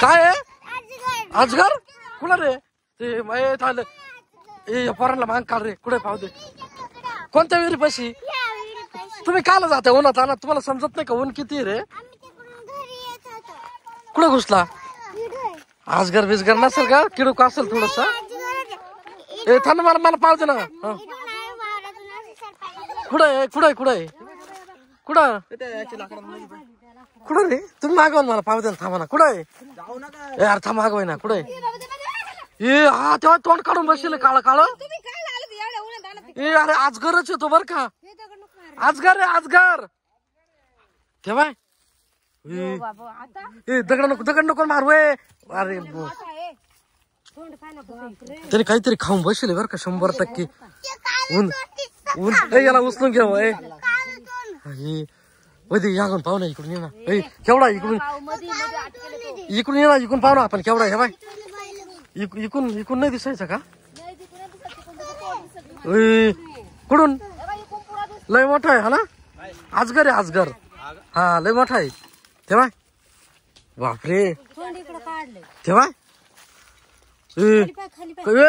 काय आहे अजगर कुठं रे ते झालं ए पोरांना मांग काढ रे कुठे पाहू दे कोणत्या विहिरी पशी तुम्ही काला जाता उन्हात आणा तुम्हाला समजत नाही का ऊन किती रे कुठे घुसला अजगर बिजगर नसेल का किडूक असेल थोडस ए थांब मला मला पाहू दे ना कुठे कुठे कुठे कुठं कुठं रे तुम्ही मागवा मला पाहू दे ना थांबा ना कुठे यार थांब मागवाय ना कुठे ए हा तेव्हा तोंड काढून बसले काळ काळ ए अरे अजगरच येतो बर का अजगर रे अजगर तेव्हा ए दगड नको मारू अरे त्याने काहीतरी खाऊन बसले बर का 100% ऊन ऊन याला उचलून घ्या मध्ये यागून पाहू ना इकडून ये ना केवढा इकडून इकडून ये ना इकडून पाहू ना आपण केवढा हे बाय इकून इकून नाही दिसायचं का कुठून लय मोठा आहे हा ना अजगर आहे अजगर हा लय मोठा आहे तेव्हा बापरे तेव्हा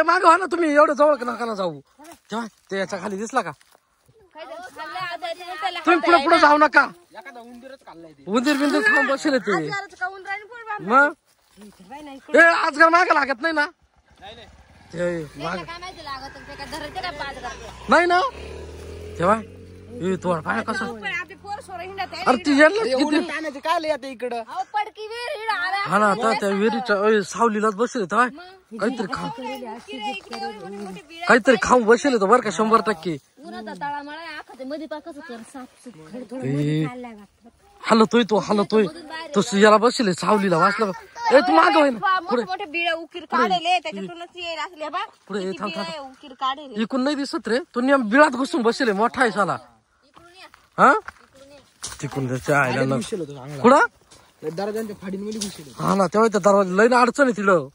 माग ना तुम्ही एवढं जवळ नका ना जाऊ तेव्हा ते याच्या खाली दिसला का तुम्ही पुढे पुढे जाऊ नका उंदीर बिंदीर खाऊन बसले ते मग ए अजगर माग लागत नाही ना नाही ना तेव्हा तोड पाय कसं अरे ती इकडं हा ना आता त्या विहिरीच्या सावलीलाच बसले तेव्हा काहीतरी खाऊन बसले तो बरं का 100% हलतोय तो याला बसले सावलीला वाचला ए तू माग इकून नाही दिसत रे तू नियम बिळात घुसून बसले मोठा आहे साला हा तिकून कुठं दरवाजांच्या फाडींमध्ये घुसले हा ना तेव्हा त्या दरवाजा लई अडचण आहे तिथं